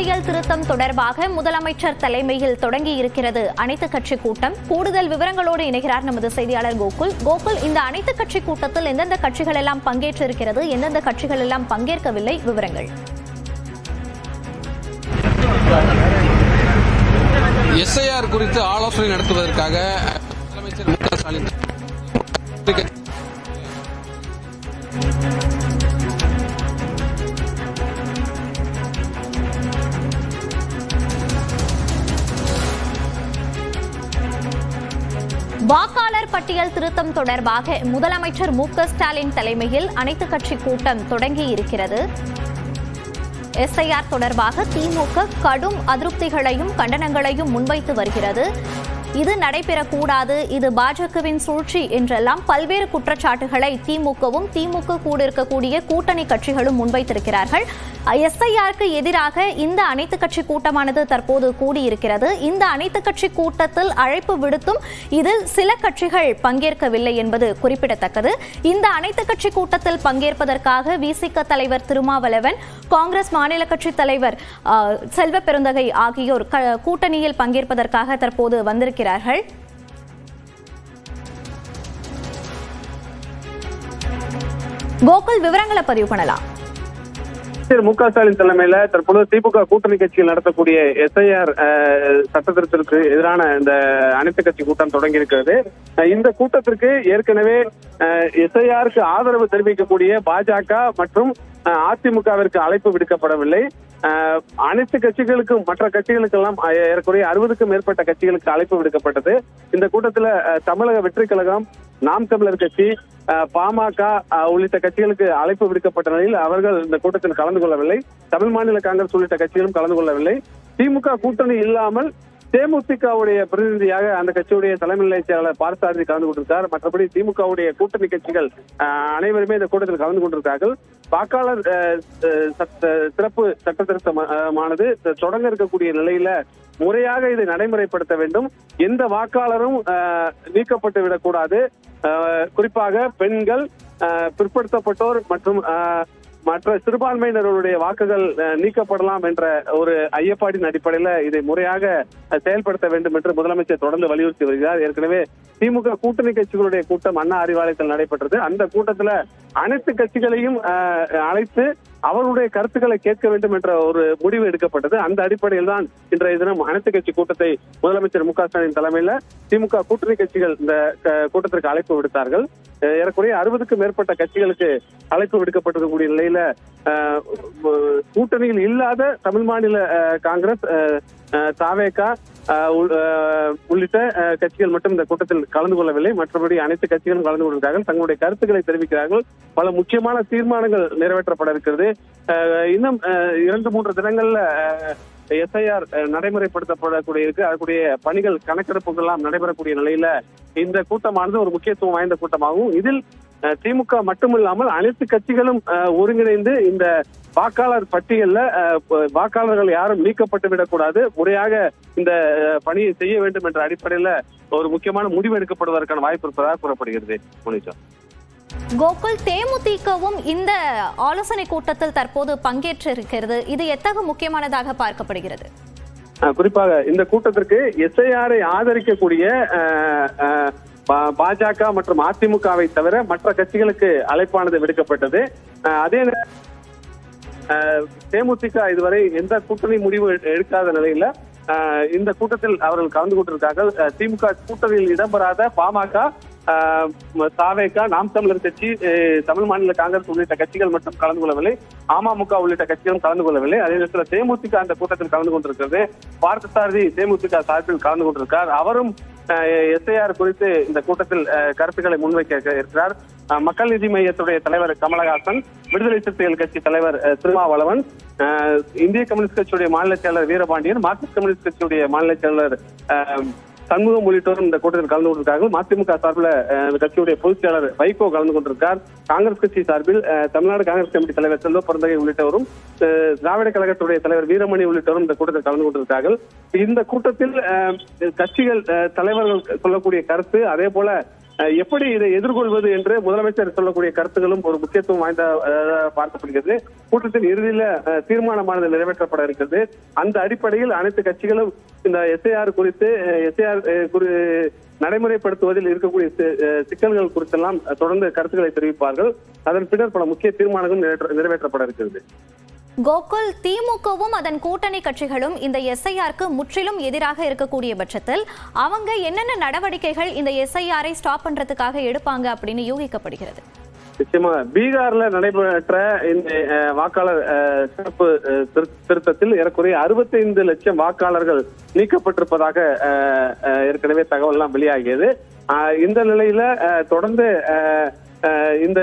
பட்டியல் திருத்தம் தொடர்பாக முதலமைச்சர் தலைமையில் தொடங்கி இருக்கிறது அனைத்துக் கட்சி கூட்டம். கூடுதல் விவரங்களோடு இணைகிறார் நமது செய்தியாளர் கோகுல். இந்த அனைத்துக் கட்சி கூட்டத்தில் எந்தெந்த கட்சிகள் எல்லாம் பங்கேற்றிருக்கிறது, எந்தெந்த கட்சிகள் எல்லாம் பங்கேற்கவில்லை, விவரங்கள். எஸ்ஐஆர் குறித்து ஆலோசனை நடத்துவதற்காக முதலமைச்சர் மு க ஸ்டாலின் வாக்காளர் பட்டியல் திருத்தம் தொடர்பாக முதலமைச்சர் மு க ஸ்டாலின் தலைமையில் அனைத்துக் கட்சி கூட்டம் தொடங்கி இருக்கிறது. எஸ்ஐஆர் தொடர்பாக திமுக கடும் அதிருப்திகளையும் கண்டனங்களையும் முன்வைத்து வருகிறது. இது நடைபெறக்கூடாது, இது பாஜகவின் சூழ்ச்சி என்றெல்லாம் பல்வேறு குற்றச்சாட்டுகளை திமுகவும் திமுக கூட இருக்கக்கூடிய கூட்டணி கட்சிகளும் முன்வைத்திருக்கிறார்கள். எஸ்ஐஆருக்கு எதிராக இந்த அனைத்துக் கட்சி கூட்டமானது தற்போது கூடியிருக்கிறது. இந்த அனைத்துக் கட்சி கூட்டத்தில் அழைப்பு விடுத்தும் இதில் சில கட்சிகள் பங்கேற்கவில்லை என்பது குறிப்பிடத்தக்கது. இந்த அனைத்துக் கட்சி கூட்டத்தில் பங்கேற்பதற்காக விசிக தலைவர் திருமாவளவன், காங்கிரஸ் மாநில கட்சி தலைவர் செல்வ பெருந்தகை ஆகியோர் கூட்டணியில் பங்கேற்பதற்காக தற்போது வந்திருக்கிறார்கள். கோகுல், விவரங்களை பதிவு பண்ணலாம். மு க ஸ்டாலின் தலைமையில தற்போது திமுக கூட்டணி கட்சிகள் நடத்தக்கூடிய எஸ்ஐஆர் சட்ட திருத்தத்திற்கு எதிரான இந்த அனைத்து கட்சி கூட்டம் தொடங்கி இருக்கிறது. இந்த கூட்டத்திற்கு ஏற்கனவே எஸ்ஐஆருக்கு ஆதரவு தெரிவிக்கக்கூடிய பாஜக மற்றும் அதிமுகவிற்கு அழைப்பு விடுக்கப்படவில்லை. அனைத்து கட்சிகளுக்கும் மற்ற கட்சிகளுக்கெல்லாம் ஏறக்குறைய 60க்கும் மேற்பட்ட கட்சிகளுக்கு அழைப்பு விடுக்கப்பட்டது. இந்த கூட்டத்தில் தமிழக வெற்றி கழகம், நாம் தமிழர் கட்சி, பாமக உள்ளிட்ட கட்சிகளுக்கு அழைப்பு விடுக்கப்பட்ட நிலையில் அவர்கள் இந்த கூட்டத்தில் கலந்து கொள்ளவில்லை. தமிழ் மாநில காங்கிரஸ் உள்ளிட்ட கட்சிகளும் கலந்து கொள்ளவில்லை. திமுக கூட்டணி இல்லாமல் தேமுதிகவுடைய பிரதிநிதியாக அந்த கட்சியுடைய தலைமை நிலைய செயலாளர் பார்த்தசாரதி கலந்து கொண்டிருக்கார். மற்றபடி திமுகவுடைய கூட்டணி கட்சிகள் அனைவருமே இந்த கூட்டத்தில் கலந்து கொண்டிருக்கிறார்கள். வாக்காளர் சிறப்பு சட்ட திருத்தமானது தொடங்க இருக்கக்கூடிய நிலையில முறையாக இதை நடைமுறைப்படுத்த வேண்டும். எந்த வாக்காளரும் நீக்கப்பட்டு விடக்கூடாது. குறிப்பாக பெண்கள், பிற்படுத்தப்பட்டோர் மற்றும் மற்ற சிறுபான்மையினருடைய வாக்குகள் நீக்கப்படலாம் என்ற ஒரு ஐயப்பாடின் அடிப்படையில் இதை முறையாக செயல்படுத்த வேண்டும் என்று முதலமைச்சர் தொடர்ந்து வலியுறுத்தி வருகிறார். ஏற்கனவே திமுக கூட்டணி கட்சிகளுடைய கூட்டம் அண்ணா அறிவாலயத்தில் நடைபெற்றது. அந்த கூட்டத்தில் அனைத்து கட்சிகளையும் அழைத்து அவர்களுடைய கருத்துக்களை கேட்க வேண்டும் என்ற ஒரு முடிவு எடுக்கப்பட்டது. அந்த அடிப்படையில் தான் இன்றைய தினம் அனைத்து கட்சி கூட்டத்தை முதலமைச்சர் மு க ஸ்டாலின் தலைமையில் திமுக கூட்டணி கட்சிகள் இந்த கூட்டத்திற்கு அழைப்பு விடுத்தார்கள். ஏறக்குறைய 60க்கும் மேற்பட்ட கட்சிகளுக்கு அழைப்பு விடுக்கப்பட்டிருக்கக்கூடிய நிலையில கூட்டணியில் இல்லாத தமிழ் மாநில காங்கிரஸ், தாவேகா உள்ளிட்ட கட்சிகள் மட்டும் இந்த கூட்டத்தில் கலந்து கொள்ளவில்லை. மற்றபடி அனைத்து கட்சிகளும் கலந்து கொண்டிருக்கிறார்கள். தங்களுடைய கருத்துக்களை தெரிவிக்கிறார்கள். பல முக்கியமான தீர்மானங்கள் நிறைவேற்றப்பட இருக்கிறது. இன்னும் 2-3 தினங்கள்ல எஸ்ஐஆர் நடைமுறைப்படுத்தப்படக்கூடிய இருக்கு. அதற்குரிய பணிகள், கணக்கெடுப்புகள் எல்லாம் நடைபெறக்கூடிய நிலையில இந்த கூட்டமானது ஒரு முக்கியத்துவம் வாய்ந்த கூட்டமாகும். இதில் திமுக மட்டுமில்லாமல் அனைத்து கட்சிகளும் ஒருங்கிணைந்து இந்த வாக்காளர் பட்டியல்ல வாக்காளர்கள் யாரும் நீக்கப்பட்டு விடக்கூடாது, முறையாக இந்த பணியை செய்ய வேண்டும் என்ற அடிப்படையில ஒரு முக்கியமான முடிவு எடுக்கப்படுவதற்கான வாய்ப்பு இருப்பதாக கூறப்படுகிறது. கோகுல், தேமுதிகவும் இந்த ஆலோசனை கூட்டத்தில் தற்போது பங்கேற்றிருக்கிறது. இது எத்தகைய முக்கியமானதாக பார்க்கப்படுகிறது? குறிப்பாக இந்த கூட்டத்திற்கு எஸ்ஐஆரை ஆதரிக்கக்கூடிய பாஜக மற்றும் அதிமுகவை தவிர மற்ற கட்சிகளுக்கு அழைப்பானது விடுக்கப்பட்டது. அதே தேமுதிக இதுவரை எந்த கூட்டணி முடிவு எடுக்காத நிலையில இந்த கூட்டத்தில் அவர்கள் கலந்து கொண்டிருக்கார்கள். திமுக கூட்டணியில் இடம்பெறாத பாமக, தாவேகா, நாம் தமிழர் கட்சி, தமிழ் மாநில காங்கிரஸ் உள்ளிட்ட கட்சிகள் மட்டும் கலந்து கொள்ளவில்லை. அமமுக உள்ளிட்ட கட்சிகளும் கலந்து கொள்ளவில்லை. அதே நேரத்தில் தேமுதிக அந்த கூட்டத்தில் கலந்து கொண்டிருக்கிறது. பார்த்தசாரதி தேமுதிக சார்பில் கலந்து கொண்டிருக்கார். அவரும் எஸ்ஐஆர் குறித்து இந்த கூட்டத்தில் கருத்துக்களை முன்வைக்க இருக்கிறார். மக்கள் நீதி மையத்துடைய தலைவர் கமலஹாசன், விடுதலை சிறுத்தைகள் கட்சி தலைவர் திருமாவளவன், இந்திய கம்யூனிஸ்ட் கட்சியுடைய மாநில செயலர் வீரபாண்டியன், மார்க்சிஸ்ட் கம்யூனிஸ்ட் கட்சியுடைய மாநில செயலர் சண்முகம் உள்ளிட்டோரும் இந்த கூட்டத்தில் கலந்து கொண்டிருக்கார்கள். மதிமுக சார்பில் கட்சியுடைய பொதுச் செயலர் வைகோ கலந்து கொண்டிருக்கார். காங்கிரஸ் கட்சி சார்பில் தமிழ்நாடு காங்கிரஸ் கமிட்டி தலைவர் செல்வ பெருந்தகை உள்ளிட்டவரும், திராவிட கழகத்துடைய தலைவர் வீரமணி உள்ளிட்டவரும் இந்த கூட்டத்தில் கலந்து கொண்டிருக்கிறார்கள். இந்த கூட்டத்தில் கட்சிகள் தலைவர்கள் சொல்லக்கூடிய கருத்து, அதே போல எப்படி இதை எதிர்கொள்வது என்று முதலமைச்சர் சொல்லக்கூடிய கருத்துகளும் ஒரு முக்கியத்துவம் வாய்ந்த பார்க்கப்படுகிறது. கூட்டத்தின் இறுதியில தீர்மானமானது நிறைவேற்றப்பட இருக்கிறது. அந்த அடிப்படையில் அனைத்து கட்சிகளும் இந்த எஸ்ஐஆர் குறித்து நடைமுறைப்படுத்துவதில் இருக்கக்கூடிய சிக்கல்கள் குறித்தெல்லாம் தொடர்ந்து கருத்துக்களை தெரிவிப்பார்கள். அதன் பின்னர் பல முக்கிய தீர்மானங்களும் நிறைவேற்றப்பட இருக்கிறது. கோகுல், திமுகவும் அதன் கூட்டணி கட்சிகளும் இந்த எஸ்ஐஆருக்கு முற்றிலும் எதிராக இருக்கக்கூடிய பட்சத்தில் அவங்க என்னென்ன நடவடிக்கைகள் இந்த எஸ்ஐஆரை ஸ்டாப் பண்றதுக்காக எடுப்பாங்க அப்படின்னு யூகிக்கப்படுகிறது? நிச்சயமா பீகார்ல நடைபெற்ற இந்த வாக்காளர் சிறப்பு திருத்தத்தில் ஏறக்குறைய 65 லட்சம் வாக்காளர்கள் நீக்கப்பட்டிருப்பதாக ஏற்கனவே தகவல் எல்லாம் வெளியாகியது. இந்த நிலையில தொடர்ந்து இந்த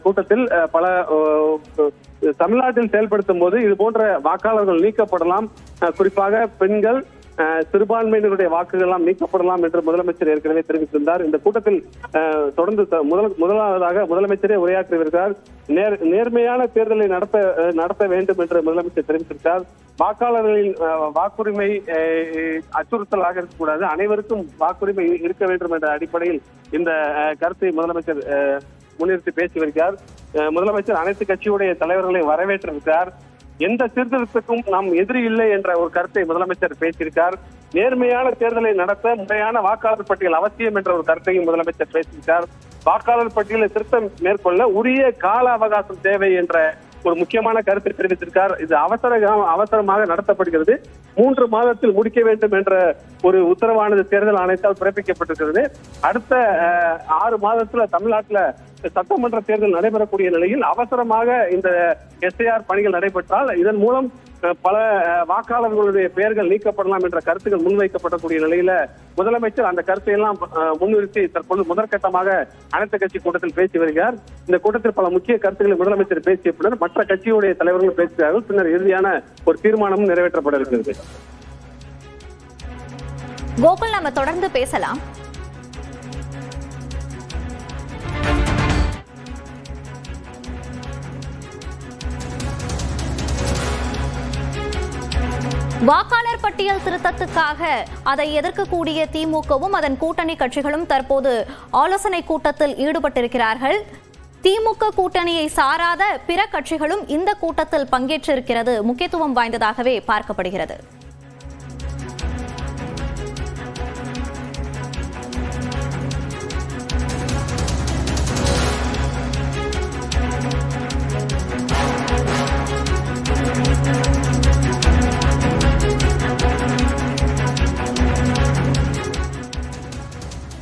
கூட்டத்தில் பல தமிழ்நாட்டில் செயல்படுத்தும் போது இது போன்ற வாக்காளர்கள் நீக்கப்படலாம், குறிப்பாக பெண்கள், சிறுபான்மையினருடைய வாக்குகள் எல்லாம் நீக்கப்படலாம் என்று முதலமைச்சர் ஏற்கனவே தெரிவித்திருந்தார். இந்த கூட்டத்தில் தொடர்ந்து முதலாவதாக முதலமைச்சரே உரையாற்றியிருக்கிறார். நேர்மையான தேர்தலை நடத்த வேண்டும் என்று முதலமைச்சர் தெரிவித்திருக்கிறார். வாக்காளர்களின் வாக்குரிமை அச்சுறுத்தலாக இருக்கக்கூடாது, அனைவருக்கும் வாக்குரிமை இருக்க வேண்டும் என்ற அடிப்படையில் இந்த கருத்தை முதலமைச்சர் முன்னிறுத்தி பேசி வருகிறார். முதலமைச்சர் அனைத்து கட்சியுடைய தலைவர்களை வரவேற்றிருக்கிறார். எந்த சீர்திருத்தத்துக்கும் நாம் எதிரி இல்லை என்ற ஒரு கருத்தை முதலமைச்சர் பேசியிருக்கார். நேர்மையான தேர்தலை நடத்த முறையான வாக்காளர் பட்டியல் அவசியம் என்ற ஒரு கருத்தையும் முதலமைச்சர் பேசியிருக்கார். வாக்காளர் பட்டியலை திருத்தம் மேற்கொள்ள உரிய கால அவகாசம் தேவை என்ற ஒரு முக்கியமான கருத்தை தெரிவித்திருக்கார். இது அவசரமாக நடத்தப்படுகிறது. 3 மாதத்தில் முடிக்க வேண்டும் என்ற ஒரு உத்தரவானது தேர்தல் ஆணையத்தால் பிறப்பிக்கப்பட்டிருக்கிறது. அடுத்த 6 மாதத்துல தமிழ்நாட்டுல சட்டமன்ற தேர்தல் நடைபெறக்கூடிய நிலையில் அவசரமாக இந்த எஸ்ஐஆர் பணிகள் நடைபெற்றால் இதன் மூலம் பல வாக்காளர்களுடைய பெயர்கள் நீக்கப்படலாம் என்ற கருத்துக்கள் முன்வைக்கப்படக்கூடிய நிலையில முதலமைச்சர் அந்த கருத்தை எல்லாம் முன்னிறுத்தி தற்போது முதற்கட்டமாக அனைத்து கட்சி கூட்டத்தில் பேசி வருகிறார். இந்த கூட்டத்தில் பல முக்கிய கருத்துக்களை முதலமைச்சர் பேசிய பின்னர் மற்ற கட்சியுடைய தலைவர்களும் பேசுகிறார்கள். பின்னர் இறுதியான ஒரு தீர்மானமும் நிறைவேற்றப்பட இருக்கிறது. கோகுல், நம்ம தொடர்ந்து பேசலாம். வாக்காளர் பட்டியல் திருத்தத்துக்காக அதை எதிர்க்கக்கூடிய திமுகவும் அதன் கூட்டணி கட்சிகளும் தற்போது ஆலோசனை கூட்டத்தில் ஈடுபட்டிருக்கிறார்கள். திமுக கூட்டணியை சாராத பிற கட்சிகளும் இந்த கூட்டத்தில் பங்கேற்றிருக்கிறது முக்கியத்துவம் வாய்ந்ததாகவே பார்க்கப்படுகிறது.